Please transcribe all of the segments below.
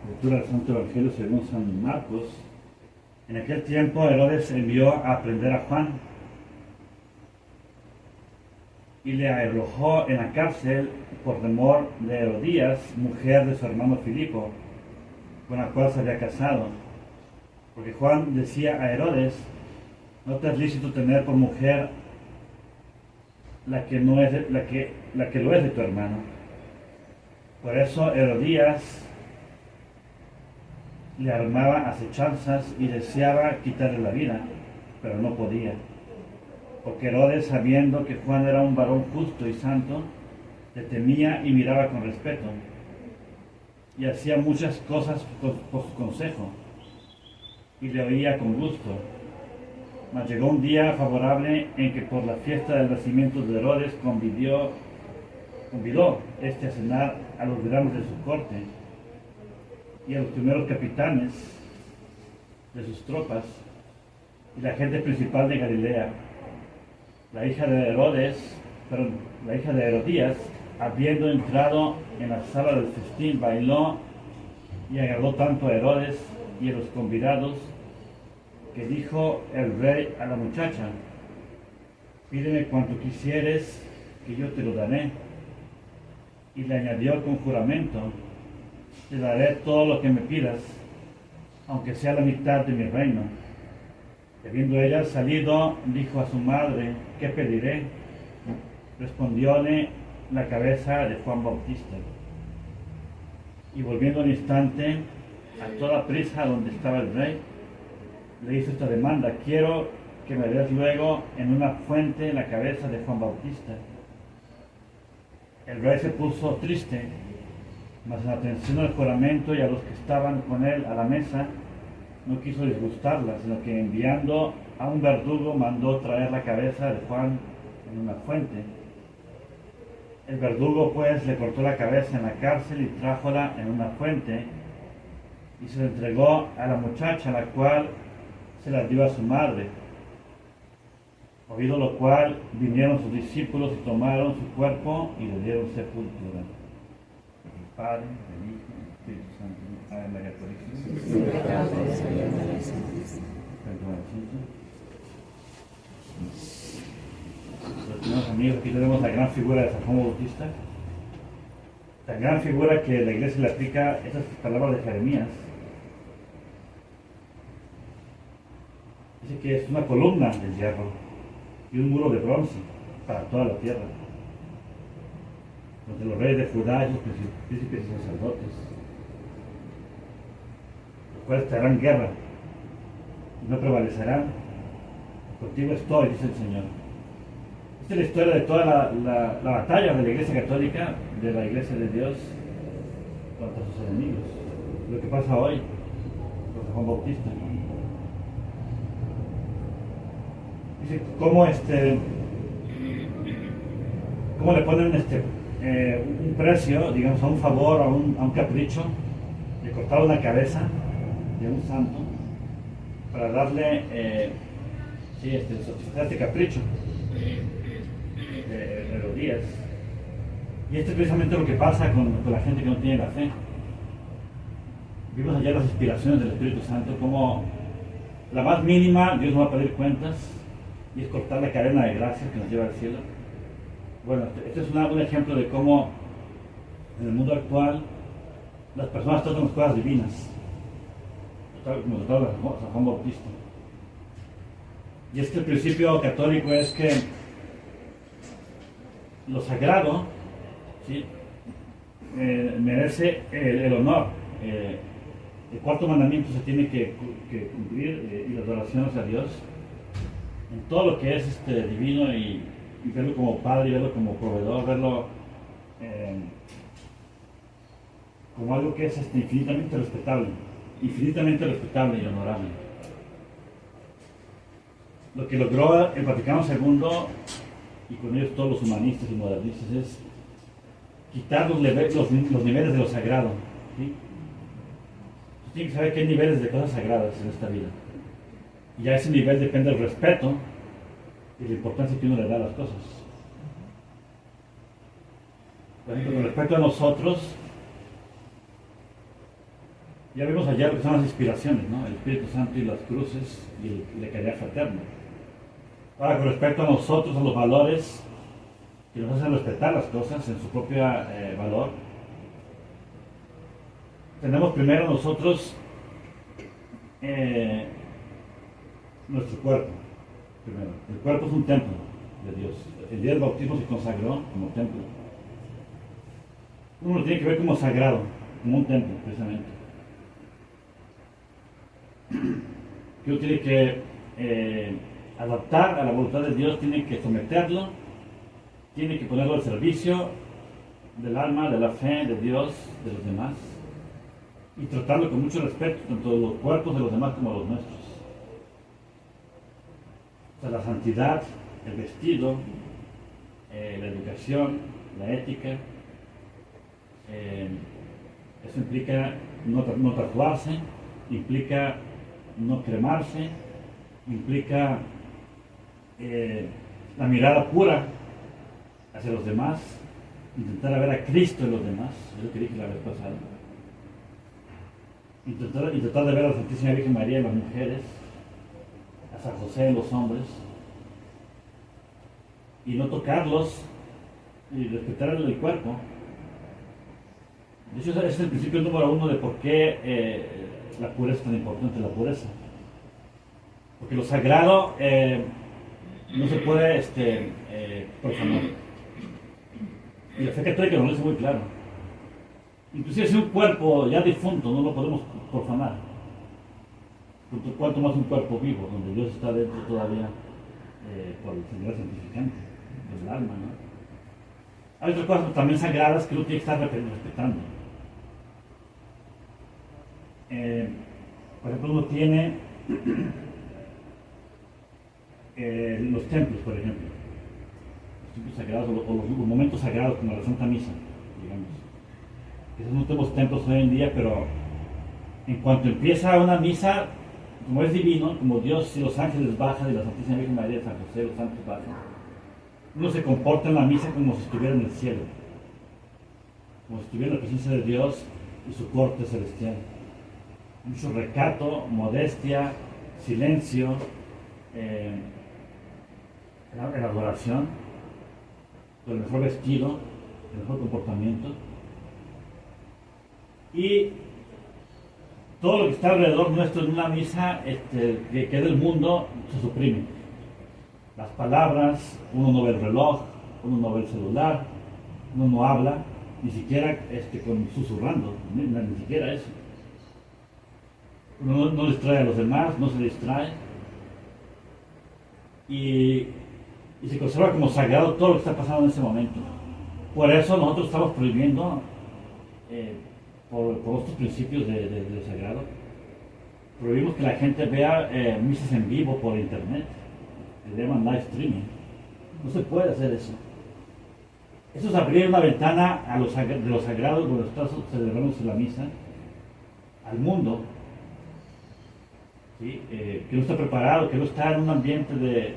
Lectura del Santo Evangelio según San Marcos. En aquel tiempo Herodes envió a prender a Juan y le arrojó en la cárcel por temor de Herodías, mujer de su hermano Filipo, con la cual se había casado. Porque Juan decía a Herodes: no te es lícito tener por mujer la que lo es de tu hermano. Por eso Herodías le armaba acechanzas y deseaba quitarle la vida, pero no podía. Porque Herodes, sabiendo que Juan era un varón justo y santo, le temía y miraba con respeto, y hacía muchas cosas por su consejo, y le oía con gusto. Mas llegó un día favorable en que por la fiesta del nacimiento de Herodes convidó a cenar a los grandes de su corte y a los primeros capitanes de sus tropas y la gente principal de Galilea. La hija de Herodías, habiendo entrado en la sala del festín, bailó y agradó tanto a Herodes y a los convidados, que dijo el rey a la muchacha: pídeme cuanto quisieres, que yo te lo daré. Y le añadió con juramento: te daré todo lo que me pidas, aunque sea la mitad de mi reino. Y habiendo ella salido, dijo a su madre: ¿qué pediré? Respondióle: la cabeza de Juan Bautista. Y volviendo al instante, a toda prisa donde estaba el rey, le hizo esta demanda: quiero que me des luego en una fuente la cabeza de Juan Bautista. El rey se puso triste, mas en atención al juramento y a los que estaban con él a la mesa, no quiso disgustarla, sino que enviando a un verdugo mandó traer la cabeza de Juan en una fuente. El verdugo pues le cortó la cabeza en la cárcel y trájola en una fuente, y se la entregó a la muchacha, la cual se la dio a su madre. Oído lo cual, vinieron sus discípulos y tomaron su cuerpo y le dieron sepultura. El Padre, el Hijo, el Espíritu Santo. Amén. María Purísima. Amigos, aquí tenemos la gran figura de San Juan Bautista. La gran figura que la iglesia le aplica esas palabras de Jeremías. Dice que es una columna de hierro y un muro de bronce para toda la tierra, donde los reyes de Judá y los príncipes y sacerdotes, los cuales estarán en guerra y no prevalecerán. Contigo estoy, dice el Señor. Esta es la historia de toda la batalla de la Iglesia Católica, de la Iglesia de Dios, contra sus enemigos. Lo que pasa hoy con San Juan Bautista. Dice cómo le ponen un precio, digamos, a un favor, a un capricho, de cortar una cabeza de un santo para darle este capricho de Herodías. Y esto es precisamente lo que pasa con la gente que no tiene la fe. Vimos allá las inspiraciones del Espíritu Santo, como la más mínima Dios nos va a pedir cuentas, y es cortar la cadena de gracia que nos lleva al cielo. Bueno, este es un ejemplo de cómo en el mundo actual las personas tratan las cosas divinas, como trataba San Juan Bautista. Y es que el principio católico es que lo sagrado, ¿sí?, merece el honor. El cuarto mandamiento se tiene que cumplir, y la adoración hacia Dios en todo lo que es divino, y verlo como padre, y verlo como proveedor, verlo como algo que es infinitamente respetable y honorable. Lo que logró el Vaticano II, y con ellos todos los humanistas y modernistas, es quitar los niveles de lo sagrado, ¿sí? Tienen que saber que hay niveles de cosas sagradas en esta vida, y a ese nivel depende el respeto y la importancia que uno le da a las cosas. Por ejemplo, con respecto a nosotros, Ya vimos ayer lo que son las inspiraciones, ¿no? El Espíritu Santo y las cruces y la caridad fraterna. Ahora, con respecto a nosotros, a los valores que nos hacen respetar las cosas en su propio valor, tenemos primero nosotros nuestro cuerpo. Primero, el cuerpo es un templo de Dios. El día del bautismo se consagró como templo. Uno lo tiene que ver como sagrado, como un templo, precisamente. Que uno tiene que adaptar a la voluntad de Dios, tiene que someterlo, tiene que ponerlo al servicio del alma, de la fe, de Dios, de los demás, y tratarlo con mucho respeto, tanto de los cuerpos de los demás como de los nuestros. O sea, la santidad, el vestido, la educación, la ética, eso implica no tatuarse, implica no cremarse, implica la mirada pura hacia los demás, intentar ver a Cristo en los demás, es lo que dije la vez pasada. Intentar de ver a la Santísima Virgen María en las mujeres, a San José en los hombres, y no tocarlos, y respetar el cuerpo. De hecho, ese es el principio número uno de por qué la pureza es tan importante, la pureza. Porque lo sagrado no se puede profanar. Y la fe católica nos lo dice muy claro. Inclusive si un cuerpo ya difunto no lo podemos profanar. ¿Cuánto más un cuerpo vivo, donde Dios está dentro todavía por el Señor santificante del alma, ¿no? Hay otras cosas también sagradas que uno tiene que estar respetando. Por ejemplo, uno tiene los templos, por ejemplo, los templos sagrados o los momentos sagrados como la Santa Misa, digamos. Esos no tenemos templos hoy en día, pero en cuanto empieza una misa, como es divino, como Dios y los ángeles bajan, y la Santísima Virgen María de San José, los santos bajan, uno se comporta en la misa como si estuviera en el cielo, como si estuviera en la presencia de Dios y su corte celestial. Mucho recato, modestia, silencio, en la adoración, con el mejor vestido, el mejor comportamiento. Y todo lo que está alrededor nuestro en una misa, que es del mundo, se suprime. Las palabras, uno no ve el reloj, uno no ve el celular, uno no habla, ni siquiera susurrando, ni siquiera eso. Uno no distrae a los demás, no se distrae. Y se conserva como sagrado todo lo que está pasando en ese momento. Por eso nosotros estamos prohibiendo, por estos principios de sagrado, prohibimos que la gente vea misas en vivo por internet, que le llaman live streaming. No se puede hacer eso. Eso es abrir una ventana de los sagrados donde está celebrando la misa al mundo, ¿sí? Que no está preparado, que no está en un ambiente de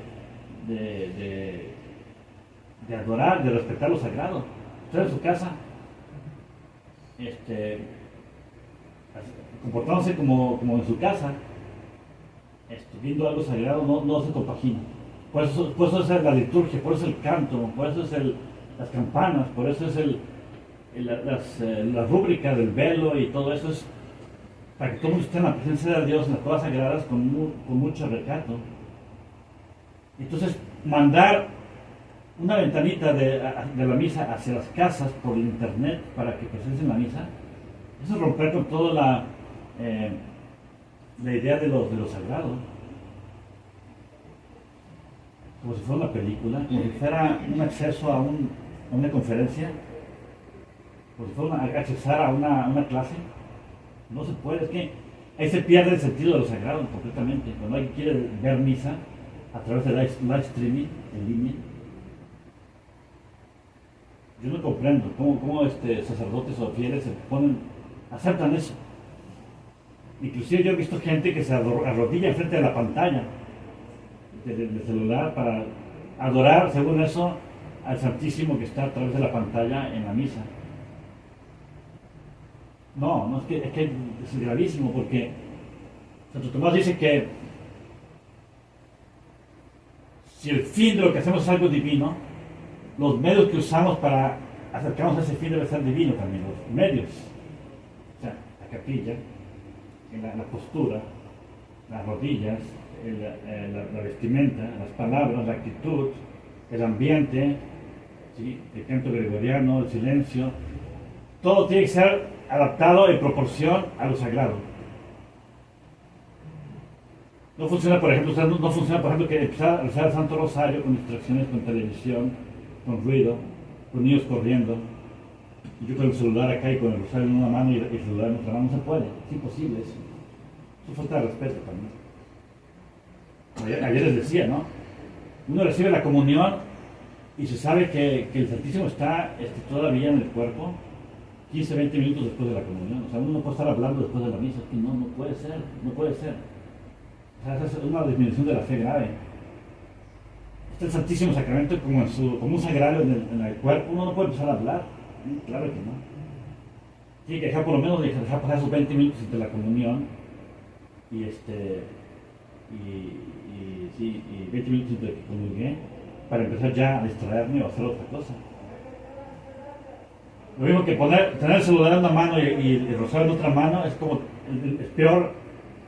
adorar, de respetar lo sagrado. Usted en su casa, comportándose como en su casa, viendo algo sagrado, no se compagina. Por eso es la liturgia, por eso es el canto, por eso es las campanas, por eso es la rúbrica del velo, y todo eso es para que todo el mundo esté en la presencia de Dios, en las cosas sagradas, con mucho recato. Entonces, mandar una ventanita de la misa hacia las casas por internet para que presencien la misa, eso es romper con toda la idea de lo sagrado. Como si fuera una película, como si fuera un acceso a una conferencia, como si fuera accesar a una clase. No se puede, es que ahí se pierde el sentido de lo sagrado completamente. Cuando alguien quiere ver misa a través de live streaming en línea, yo no comprendo cómo sacerdotes o fieles aceptan eso. Inclusive yo he visto gente que se arrodilla enfrente de la pantalla del celular para adorar, según eso, al Santísimo que está a través de la pantalla en la misa. No, no, es que es gravísimo porque Santo Tomás dice que si el fin de lo que hacemos es algo divino, los medios que usamos para acercarnos a ese fin deben ser divinos también, los medios. O sea, la capilla, la postura, las rodillas, la vestimenta, las palabras, la actitud, el ambiente, ¿sí? El canto gregoriano, el silencio, todo tiene que ser adaptado en proporción a lo sagrado. No funciona, por ejemplo, no funciona, por ejemplo, que empezar a rezar el Santo Rosario con distracciones, con televisión, con ruido, con niños corriendo. Y yo con el celular acá y con el rosario en una mano y el celular en otra mano, no se puede, es imposible eso. Eso falta de respeto también. Ayer les decía, ¿no? Uno recibe la comunión y se sabe que el Santísimo está todavía en el cuerpo 15, 20 minutos después de la comunión. O sea, uno no puede estar hablando después de la misa, es que no puede ser, no puede ser. O sea, esa es una disminución de la fe grave. Está el Santísimo Sacramento como un sagrario en el cuerpo, uno no puede empezar a hablar. Claro que no. Tiene que dejar por lo menos dejar pasar esos 20 minutos entre la comunión y 20 minutos entre que comulgué para empezar ya a distraerme o a hacer otra cosa. Lo mismo que tener el celular en una mano y el rosario en otra mano es peor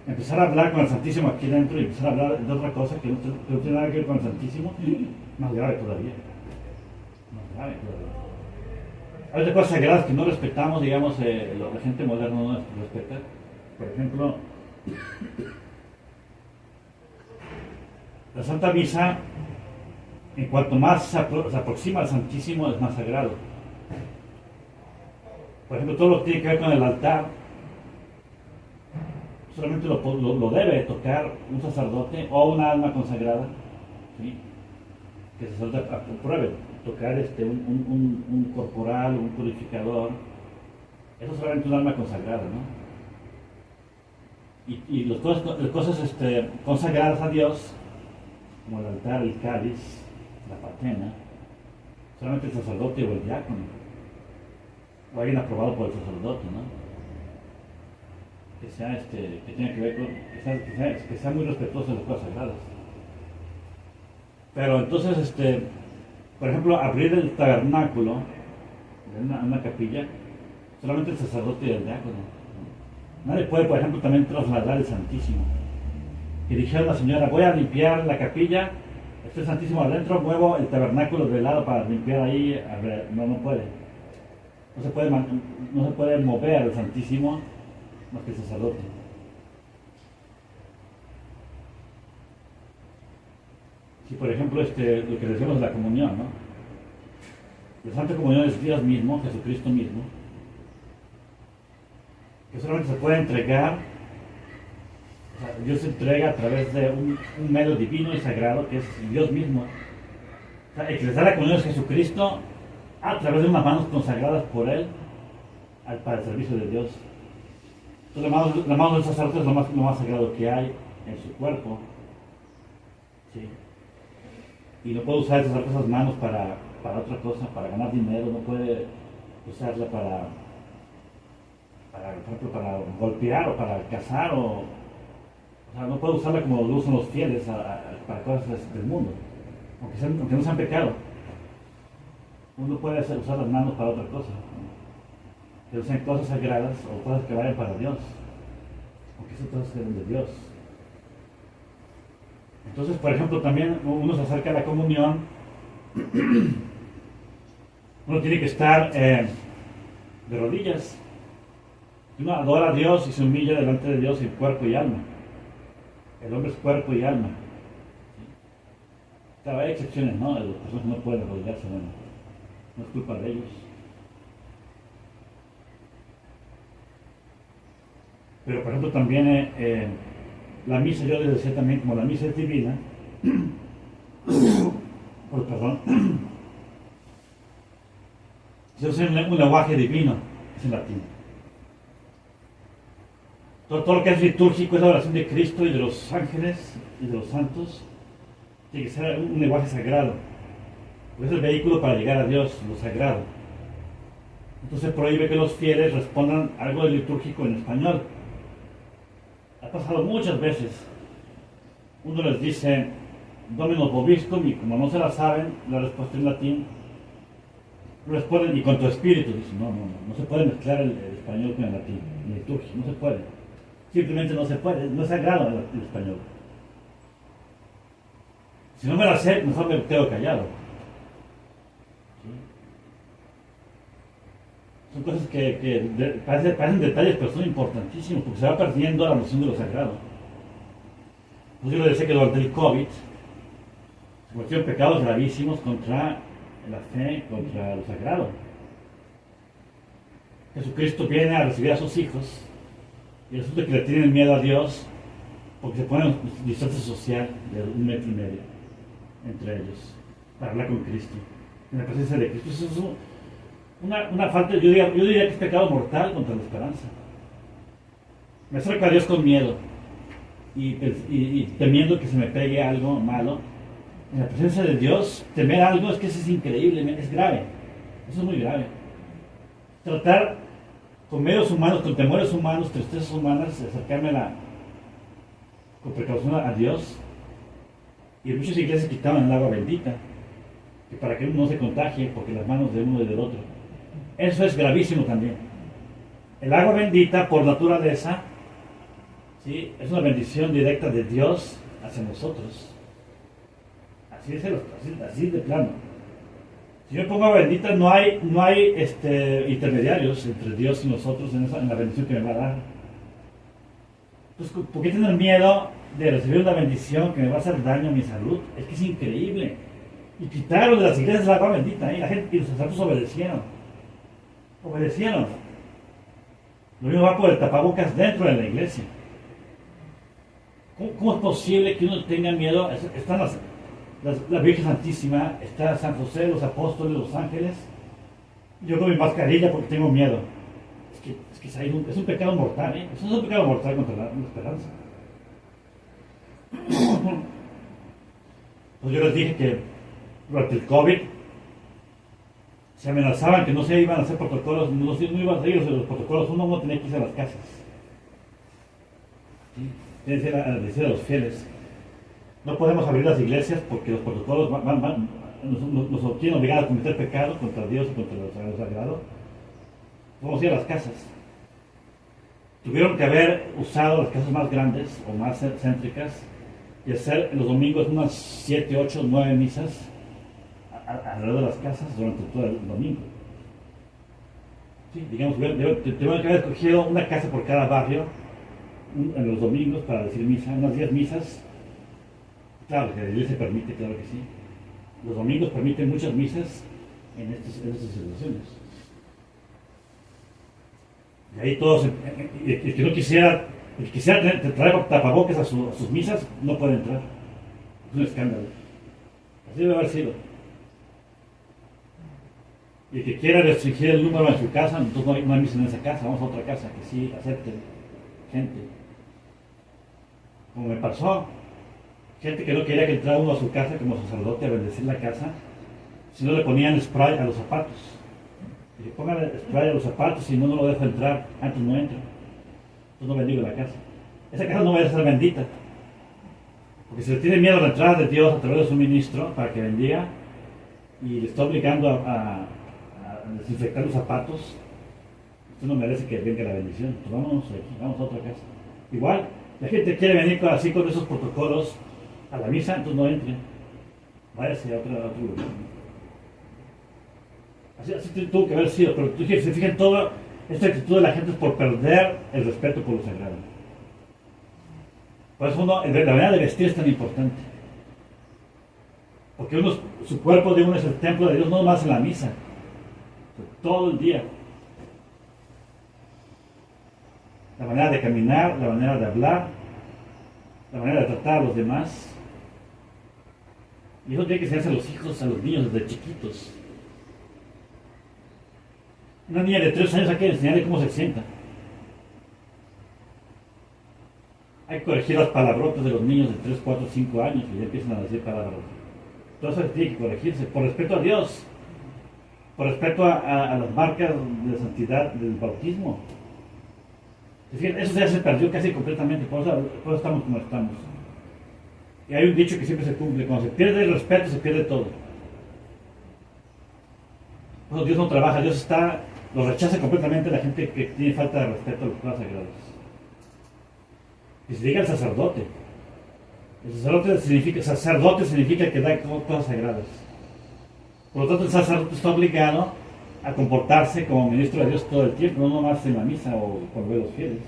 empezar a hablar con el Santísimo aquí dentro y empezar a hablar de otra cosa que no tiene nada que ver con el Santísimo, más grave todavía. Más grave todavía. Hay otras cosas sagradas que no respetamos, digamos, la gente moderna no respeta. Por ejemplo, la Santa Misa, en cuanto más se aproxima al Santísimo, es más sagrado. Por ejemplo, todo lo que tiene que ver con el altar, solamente lo debe tocar un sacerdote o una alma consagrada, ¿sí? Que el sacerdote apruebe tocar un corporal, un purificador. Eso es solamente un alma consagrada, ¿no? Y las cosas consagradas a Dios, como el altar, el cáliz, la patena, solamente el sacerdote o el diácono, o alguien aprobado por el sacerdote, ¿no? Que tenga que ver con, que sea muy respetuoso de las cosas sagradas. Pero entonces, por ejemplo, abrir el tabernáculo en una capilla, solamente el sacerdote y el diácono. Nadie puede, por ejemplo, también trasladar el Santísimo. Y dijeron a la señora, voy a limpiar la capilla, está el Santísimo adentro, muevo el tabernáculo de lado para limpiar ahí. A ver, no puede. No se puede mover el Santísimo más que el sacerdote. Si por ejemplo lo que decimos de la comunión, ¿no? La Santa Comunión es Dios mismo, Jesucristo mismo, que solamente se puede entregar, o sea, Dios se entrega a través de un medio divino y sagrado que es Dios mismo. O sea, el que les da la comunión es Jesucristo a través de unas manos consagradas por Él para el servicio de Dios. Entonces la mano del sacerdote es lo más sagrado que hay en su cuerpo. ¿Sí? Y no puede usar esas manos para otra cosa, para ganar dinero, no puede usarla para golpear o para cazar, o sea, no puede usarla como lo usan los fieles para cosas del mundo, aunque no sean pecado. Uno puede usar las manos para otra cosa, que usen cosas sagradas o cosas que vayan para Dios, aunque esas cosas sean de Dios. Entonces, por ejemplo, también uno se acerca a la comunión, uno tiene que estar de rodillas. Uno adora a Dios y se humilla delante de Dios en cuerpo y alma. El hombre es cuerpo y alma. Claro, hay excepciones, ¿no? Las personas no pueden arrodillarse, bueno, no es culpa de ellos. Pero, por ejemplo, también la misa, yo les decía también, como la misa es divina, se usa un lenguaje divino, es en latín. Todo lo que es litúrgico es la oración de Cristo y de los ángeles y de los santos. Tiene que ser un lenguaje sagrado. Es el vehículo para llegar a Dios, lo sagrado. Entonces prohíbe que los fieles respondan algo de litúrgico en español. Ha pasado muchas veces. Uno les dice, Dominus vobiscum, y como no se la saben, la respuesta en latín, responden, y con tu espíritu. Dicen, no se puede mezclar el español con el latín, la liturgia, no se puede. Simplemente no se puede, no es sagrado el español. Si no me la sé, mejor me quedo callado. ¿Sí? Son cosas que parecen detalles, pero son importantísimos, porque se va perdiendo la noción de lo sagrado. Pues yo le decía que durante el COVID se cometieron pecados gravísimos contra la fe, contra lo sagrado. Jesucristo viene a recibir a sus hijos y resulta que le tienen miedo a Dios porque se ponen distancia social de 1,5 metros entre ellos para hablar con Cristo, en la presencia de Cristo. Eso es una falta, yo diría que es pecado mortal contra la esperanza. Me acerco a Dios con miedo y temiendo que se me pegue algo malo. En la presencia de Dios, temer algo es que eso es increíble, es grave. Eso es muy grave. Tratar con medios humanos, con temores humanos, tristezas humanas, de acercarme con precaución a Dios. Y muchas iglesias quitaban el agua bendita, que para que uno no se contagie, porque las manos de uno y del otro. Eso es gravísimo también. El agua bendita, por naturaleza, ¿sí?, es una bendición directa de Dios hacia nosotros. Así de plano. Si yo pongo agua bendita, no hay intermediarios entre Dios y nosotros en la bendición que me va a dar. Entonces, ¿por qué tener miedo de recibir una bendición que me va a hacer daño a mi salud? Es que es increíble. Y quitaron de las iglesias la agua bendita, la gente y los sacerdotes obedecieron. Lo mismo va por el tapabocas dentro de la iglesia. ¿Cómo es posible que uno tenga miedo? Están la Virgen Santísima, está San José, los apóstoles, los ángeles. Yo con mi mascarilla porque tengo miedo. Es que es un pecado mortal, ¿eh? Eso es un pecado mortal contra la esperanza. Pues yo les dije que durante el COVID se amenazaban que no se iban a hacer protocolos, no iban a seguir los protocolos, uno no tenía que irse a las casas. ¿Sí? Tiene que decir a los fieles. No podemos abrir las iglesias porque los protocolos nos quieren obligar a cometer pecados contra Dios y contra lo sagrado. Vamos a ir a las casas. Tuvieron que haber usado las casas más grandes o más céntricas y hacer en los domingos unas 7, 8, 9 misas alrededor de las casas durante todo el domingo. Sí, digamos, tuvieron que haber escogido una casa por cada barrio en los domingos para decir misa, unas 10 misas. Claro, que la iglesia permite, claro que sí. Los domingos permiten muchas misas en estas situaciones. Y ahí todos, el que no quisiera, traer tapabocas a sus misas, no puede entrar. Es un escándalo. Así debe haber sido. Y el que quiera restringir el número en su casa, entonces no hay misa en esa casa, vamos a otra casa que sí acepte gente. Como me pasó. Gente que no quería que entrara uno a su casa como sacerdote a bendecir la casa, si no le ponían spray a los zapatos. Y le pongan spray a los zapatos y no lo dejo entrar, antes no entra. Entonces no bendigo la casa. Esa casa no va a ser bendita. Porque se le tiene miedo a la entrada de Dios a través de su ministro para que bendiga y le está obligando a desinfectar los zapatos. Usted no merece que venga la bendición. Entonces vámonos aquí, vamos a otra casa. Igual, la gente quiere venir así con esos protocolos a la misa, entonces no entren. Váyase a otro lugar. Así tuvo que haber sido, pero se fijan, toda esta actitud de la gente es por perder el respeto por lo sagrado. Por eso la manera de vestir es tan importante. Porque su cuerpo de uno es el templo de Dios, no más en la misa, todo el día. La manera de caminar, la manera de hablar, la manera de tratar a los demás. Y eso tiene que enseñarse a los hijos, a los niños desde chiquitos. Una niña de 3 años hay que enseñarle cómo se sienta. Hay que corregir las palabrotas de los niños de 3, 4, 5 años y ya empiezan a decir palabras. Todo eso tiene que corregirse por respeto a Dios. por respecto a las marcas de santidad del bautismo. Fíjate, eso ya se perdió casi completamente, por eso estamos como estamos. Y hay un dicho que siempre se cumple: cuando se pierde el respeto, se pierde todo. Por eso Dios no trabaja, Dios lo rechaza completamente la gente que tiene falta de respeto a las cosas sagradas. Y se diga el sacerdote. El sacerdote significa que da cosas sagradas. Por lo tanto, el sacerdote está obligado a comportarse como ministro de Dios todo el tiempo, no nomás en la misa o cuando ve los fieles.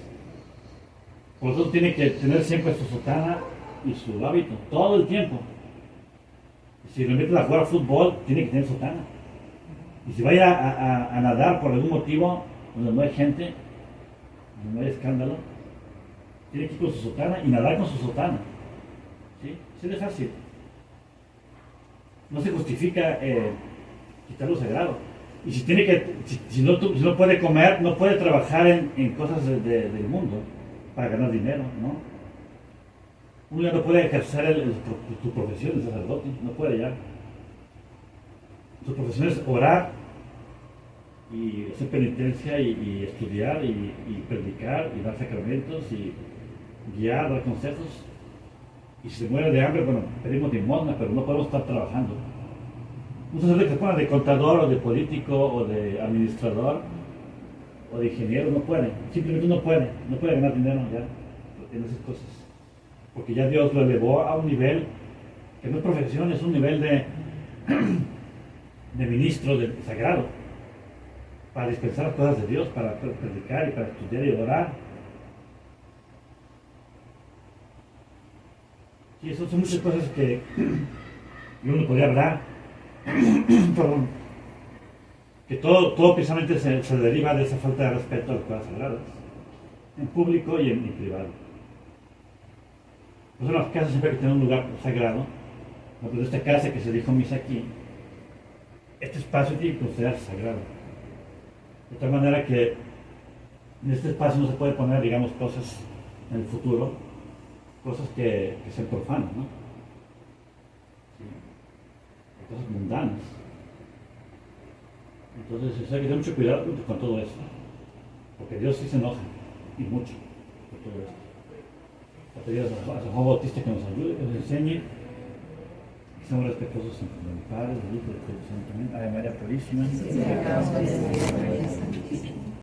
Por lo tanto, tiene que tener siempre su sotana y su hábito, todo el tiempo. Si lo invitan a jugar fútbol, tiene que tener sotana. Y si vaya a nadar por algún motivo, donde no hay gente, donde no hay escándalo, tiene que ir con su sotana y nadar con su sotana. ¿Sí? Sí, es fácil. No se justifica quitar lo sagrado. Y si no puede comer, no puede trabajar en cosas del mundo para ganar dinero, ¿no? Uno ya no puede ejercer tu profesión de sacerdote, no puede ya. Su profesión es orar y hacer penitencia y estudiar y predicar y dar sacramentos y guiar, dar consejos. Y si se muere de hambre, bueno, pedimos limosna, pero no podemos estar trabajando. Un sacerdote que se ponga de contador o de político o de administrador o de ingeniero no puede, simplemente no puede ganar dinero ya en esas cosas. Porque ya Dios lo elevó a un nivel que no es profesión, es un nivel de ministro sagrado, para dispensar las cosas de Dios, para predicar y para estudiar y orar. Y eso son muchas cosas que uno podría hablar, perdón, que todo precisamente se deriva de esa falta de respeto a las cosas sagradas, en público y en privado. Pues en las casas siempre hay que tener un lugar sagrado. Por ejemplo, esta casa que se dijo misa aquí, este espacio tiene que considerarse sagrado. De tal manera que en este espacio no se puede poner, digamos, cosas en el futuro, cosas que sean profanas, ¿no? ¿Sí? Cosas mundanas. Entonces hay que tener mucho cuidado con todo esto, porque Dios sí se enoja, y mucho, por todo esto. Le pedimos a San Juan Bautista que nos ayude, que nos enseñe, que seamos respetuosos en el Padre, el Hijo y el Espíritu Santo. Amén. Ave María Purísima.